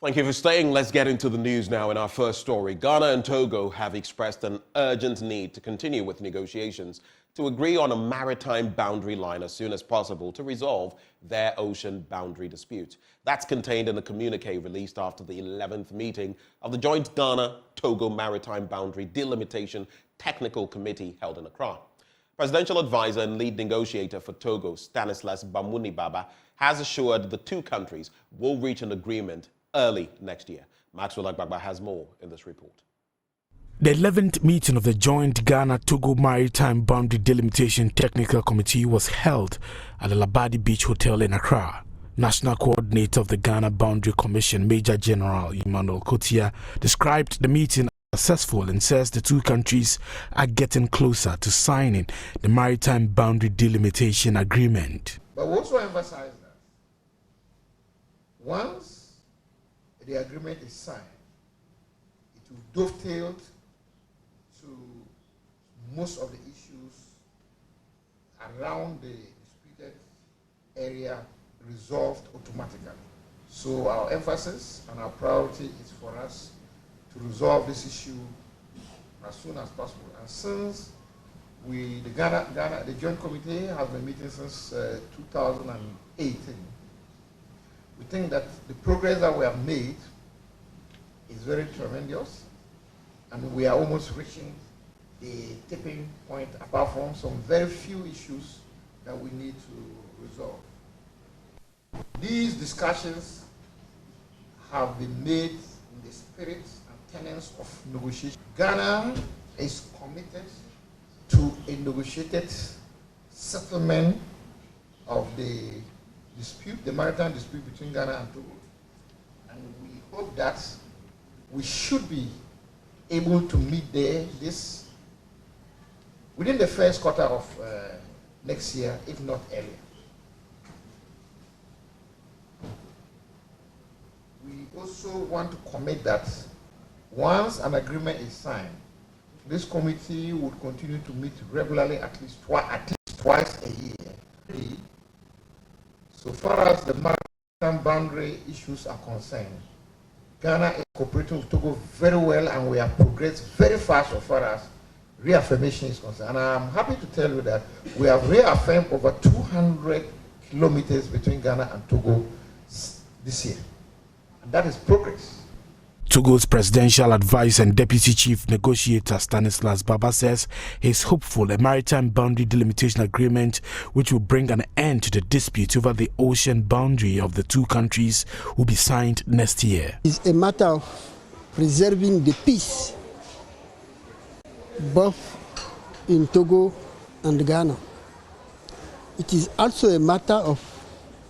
Thank you for staying. Let's get into the news now. In our first story, Ghana and Togo have expressed an urgent need to continue with negotiations to agree on a maritime boundary line as soon as possible to resolve their ocean boundary dispute. That's contained in a communique released after the 11th meeting of the joint Ghana-Togo Maritime Boundary Delimitation Technical Committee held in Accra. Presidential advisor and lead negotiator for Togo, Stanislas Bamuni-Baba, has assured the two countries will reach an agreement early next year. Maxwell Agbagba has more in this report. The 11th meeting of the joint Ghana-Togo Maritime Boundary Delimitation Technical Committee was held at the Labadi Beach Hotel in Accra. National Coordinator of the Ghana Boundary Commission, Major General Emmanuel Kotia, described the meeting as successful and says the two countries are getting closer to signing the Maritime Boundary Delimitation Agreement. But we also emphasize that once the agreement is signed, it will dovetail to most of the issues around the disputed area resolved automatically. So our emphasis and our priority is for us to resolve this issue as soon as possible. And since the joint committee has been meeting since 2018, we think that the progress that we have made is very tremendous, and we are almost reaching the tipping point apart from some very few issues that we need to resolve. These discussions have been made in the spirit and tenets of negotiation. Ghana is committed to a negotiated settlement of the dispute, the maritime dispute between Ghana and Togo. And we hope that we should be able to meet this within the first quarter of next year, if not earlier. We also want to commit that once an agreement is signed, this committee would continue to meet regularly at least twice a year. So far as the maritime boundary issues are concerned, Ghana is cooperating with Togo very well, and we have progressed very fast as far as reaffirmation is concerned. And I'm happy to tell you that we have reaffirmed over 200 kilometers between Ghana and Togo this year. And that is progress. Togo's presidential advisor and deputy chief negotiator Stanislas Baba says he is hopeful a maritime boundary delimitation agreement which will bring an end to the dispute over the ocean boundary of the two countries will be signed next year. It's a matter of preserving the peace both in Togo and Ghana. It is also a matter of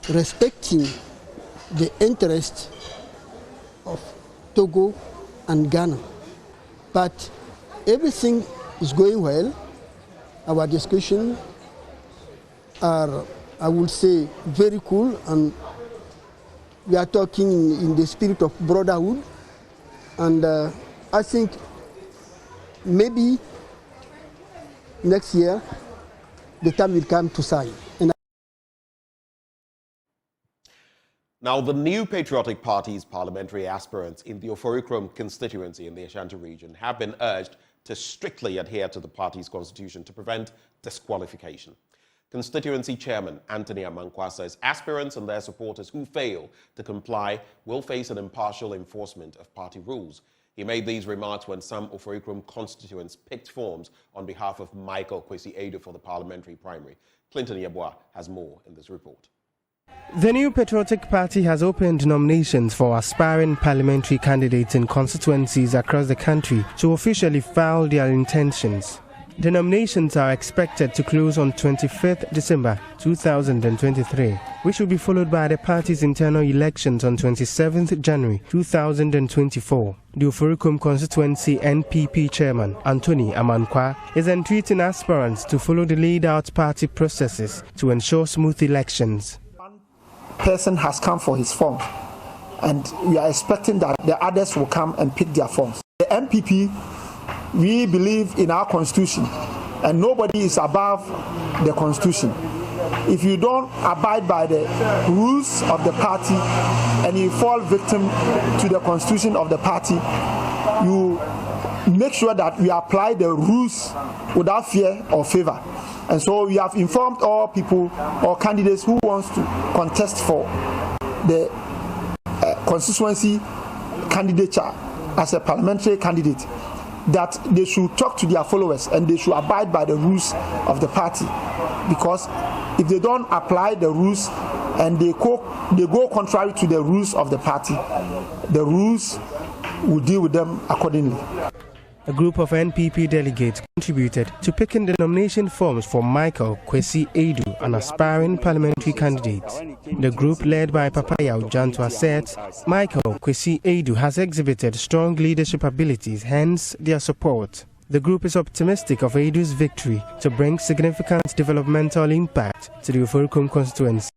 respecting the interest of Togo and Ghana. But everything is going well. Our discussions are, I would say, very cool, and we are talking in the spirit of brotherhood. And I think maybe next year the time will come to sign. Now, the new Patriotic Party's parliamentary aspirants in the Oforikrom constituency in the Ashanti region have been urged to strictly adhere to the party's constitution to prevent disqualification. Constituency Chairman Anthony Amankwa says aspirants and their supporters who fail to comply will face an impartial enforcement of party rules. He made these remarks when some Oforikrom constituents picked forms on behalf of Michael Kwesi Edo for the parliamentary primary. Clinton Yeboah has more in this report. The new Patriotic Party has opened nominations for aspiring parliamentary candidates in constituencies across the country to officially file their intentions. The nominations are expected to close on 25th December 2023, which will be followed by the party's internal elections on 27th January 2024. The Oforikrom constituency NPP chairman Anthony Amankwa is entreating aspirants to follow the laid-out party processes to ensure smooth elections. Person has come for his form, and we are expecting that the others will come and pick their forms. The MPP, we believe in our constitution, and nobody is above the constitution. if you don't abide by the rules of the party and you fall victim to the constitution of the party, you make sure that we apply the rules without fear or favor. And so we have informed all people or candidates who wants to contest for the constituency candidature as a parliamentary candidate that they should talk to their followers and they should abide by the rules of the party, because if they don't apply the rules and they go contrary to the rules of the party, the rules will deal with them accordingly. A group of NPP delegates contributed to picking the nomination forms for Michael Kwesi Edu, an aspiring parliamentary candidate. The group, led by Papaya Ujantua, said Michael Kwesi Edu has exhibited strong leadership abilities, hence their support. The group is optimistic of Edu's victory to bring significant developmental impact to the Oforikrom constituency.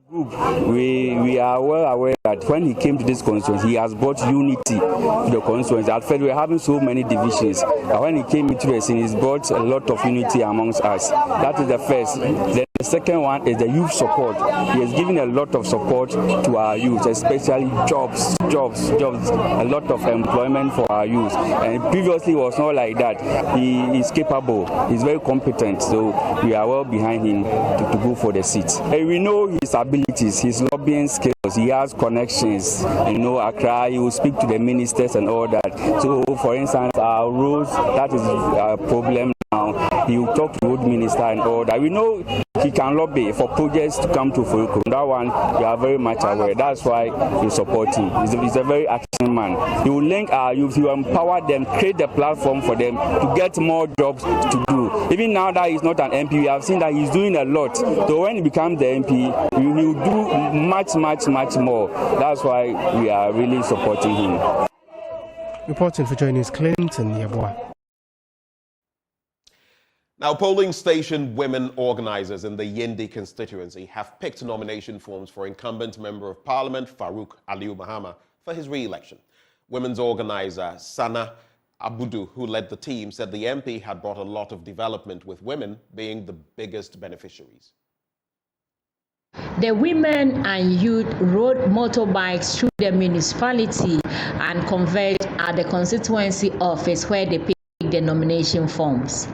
We are well aware that when he came to this constituency, he has brought unity to the constituency. At first, we were having so many divisions, but when he came into the scene, he's brought a lot of unity amongst us. That is the first. Then the second one is the youth support. He has given a lot of support to our youth, especially jobs, a lot of employment for our youth. And previously, it was not like that. He is capable, he's very competent, so we are well behind him to go for the seat. And we know his abilities, his lobbying skills, he has connections, Accra, he will speak to the ministers and all that. So, for instance, our roads, that is a problem now. He will talk to the road minister and all that. We know he can lobby for projects to come to Oforikrom. That one, we are very much aware. That's why we support him. He's a very action man. He will link our youth, he will empower them, create the platform for them to get more jobs to do. Even now that he's not an MP, we have seen that he's doing a lot. So when he becomes the MP, he will do much more. That's why we are really supporting him. Reporting for JoyNews, Clinton Yabwa. Now, polling station women organizers in the Yendi constituency have picked nomination forms for incumbent Member of Parliament Farouk Aliu Mahama for his re-election. Women's organizer Sana Abudu, who led the team, said the MP had brought a lot of development, with women being the biggest beneficiaries. The women and youth rode motorbikes through the municipality and converged at the constituency office where they picked the nomination forms.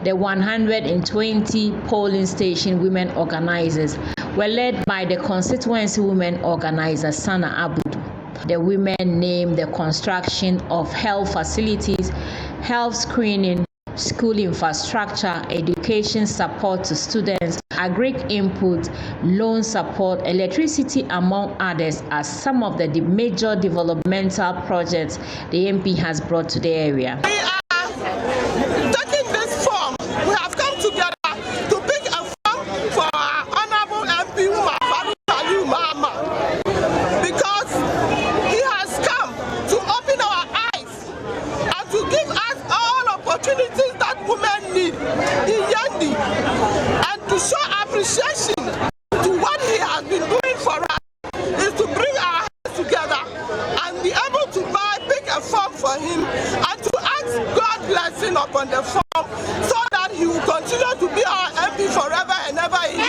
The 120 polling station women organizers were led by the constituency women organizer Sana Abudu. The women named the construction of health facilities, health screening, school infrastructure, education support to students, agric input, loan support, electricity, among others, as some of the major developmental projects the MP has brought to the area. Taking this form, we have come together to pick a form for our honorable MP Farouk Aliu Mahama, because he has come to open our eyes and to give us all opportunities that women need in Yendi, and to show appreciation to what he has been doing for us is to bring our hands together and be able to pick a form for him and to ask God's blessing upon the form so that he will continue to be our MP forever and ever in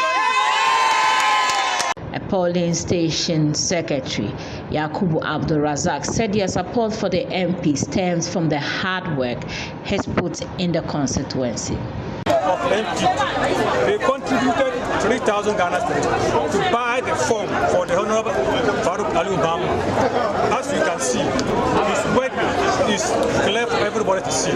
A polling station secretary, Yakubu Abdul Razak, said their support for the MP stems from the hard work he's put in the constituency. Of MP, they contributed 3,000 Ghana cedis to buy the form for the Honorable Farouk Aliu Mahama. As you can see, his work is clear for everybody to see.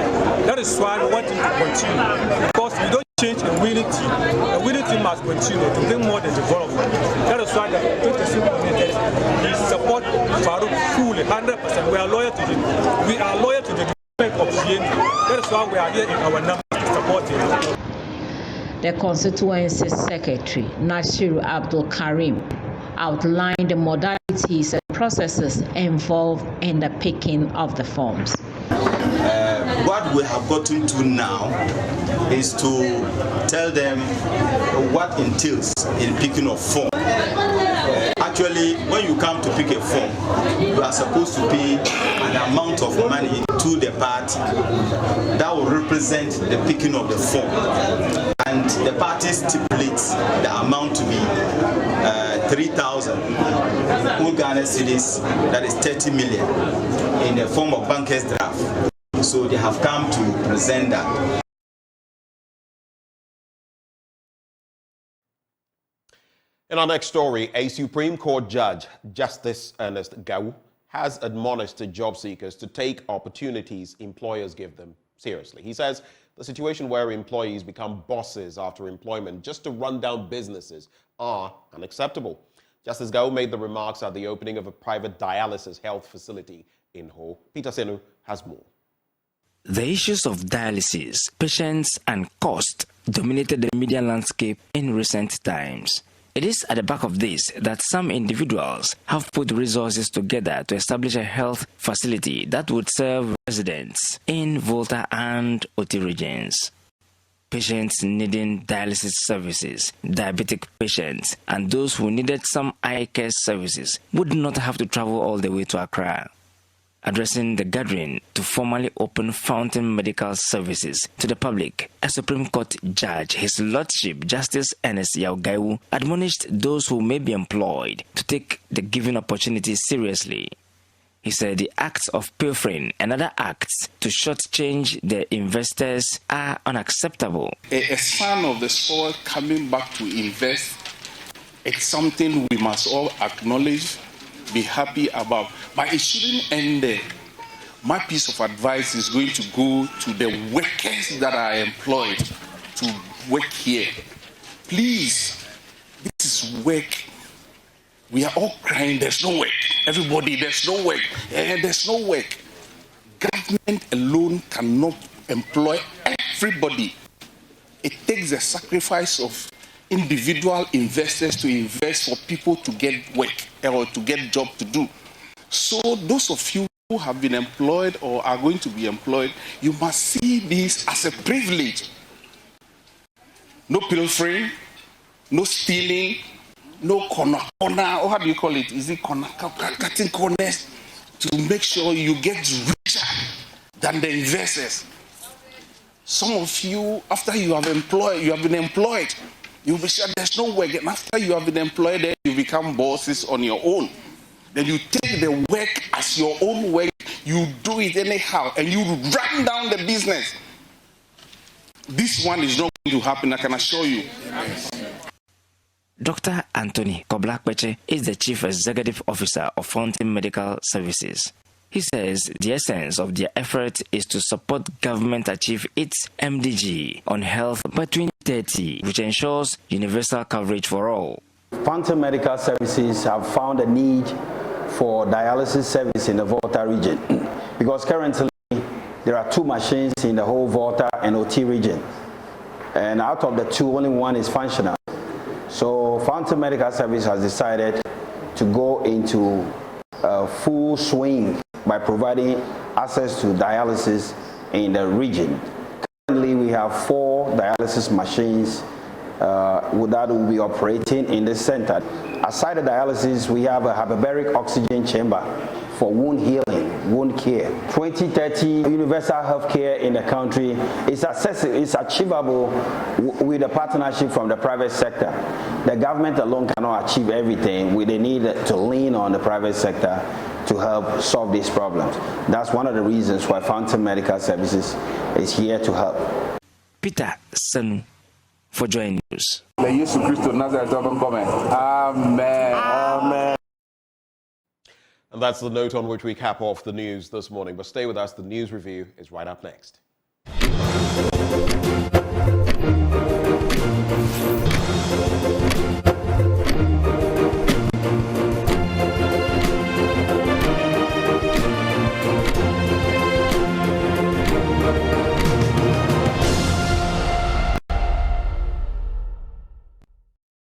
That is why we want him to continue, because we don't change a winning team. A winning team must continue to bring more than development. That is why the 26 communities support Farouk fully, 100%. We are loyal to him. We are loyal to the government of Yendi. That is why we are here in our numbers to support him. The constituency secretary, Nasiru Abdul Karim, outlined the modalities and processes involved in the picking of the forms. What we have gotten to now is to tell them what entails in picking of form. Actually, when you come to pick a form, you are supposed to pay an amount of money to the party that will represent the picking of the form. And the party stipulates the amount to be 3,000 Ghana cedis, that is 30 million, in the form of bankers draft. So they have come to present that. In our next story, a Supreme Court judge, Justice Ernest Gau, has admonished job seekers to take opportunities employers give them seriously. He says the situation where employees become bosses after employment just to run down businesses are unacceptable. Justice Gau made the remarks at the opening of a private dialysis health facility in Ho. Peter Senu has more. The issues of dialysis, patients and cost dominated the media landscape in recent times. It is at the back of this that some individuals have put resources together to establish a health facility that would serve residents in Volta and Oti regions. Patients needing dialysis services, diabetic patients, and those who needed some eye care services would not have to travel all the way to Accra. Addressing the gathering to formally open Fountain Medical Services to the public, a Supreme Court judge, His Lordship Justice Ernest Gau, admonished those who may be employed to take the given opportunity seriously. He said the acts of pilfering and other acts to shortchange the investors are unacceptable. A son of the soil coming back to invest, it's something we must all acknowledge, be happy about, but it shouldn't end there. My piece of advice is going to go to the workers that are employed to work here. Please, this is work. We are all crying, there's no work. Everybody, there's no work. There's no work. Government alone cannot employ everybody. It takes the sacrifice of individual investors to invest for people to get work or to get job to do. So those of you who have been employed or are going to be employed, you must see this as a privilege. No pilfering, no stealing, no corner, or how do you call it? Is it corner, cutting corners to make sure you get richer than the investors? Some of you, after you have been employed, you'll be sure there's no work. And after you have been employed, then you become bosses on your own. Then you take the work as your own work, you do it anyhow, and you run down the business. This one is not going to happen, I can assure you. Dr. Anthony Koblakpeche is the Chief Executive Officer of Fountain Medical Services. He says the essence of their effort is to support government achieve its MDG on health by 2030, which ensures universal coverage for all. Fountain Medical Services have found a need for dialysis service in the Volta region because currently there are 2 machines in the whole Volta and OT region. And out of the 2, only 1 is functional. So Fountain Medical Service has decided to go into full swing by providing access to dialysis in the region. Currently, we have 4 dialysis machines that will be operating in this center. Aside the dialysis, we have a hyperbaric oxygen chamber for wound healing, wound care. 2030 universal health care in the country is achievable with a partnership from the private sector. The government alone cannot achieve everything. They need to lean on the private sector to help solve these problems. That's one of the reasons why Fountain Medical Services is here to help. Peter Senu for JoyNews. Amen. Amen. And that's the note on which we cap off the news this morning. But stay with us. The news review is right up next.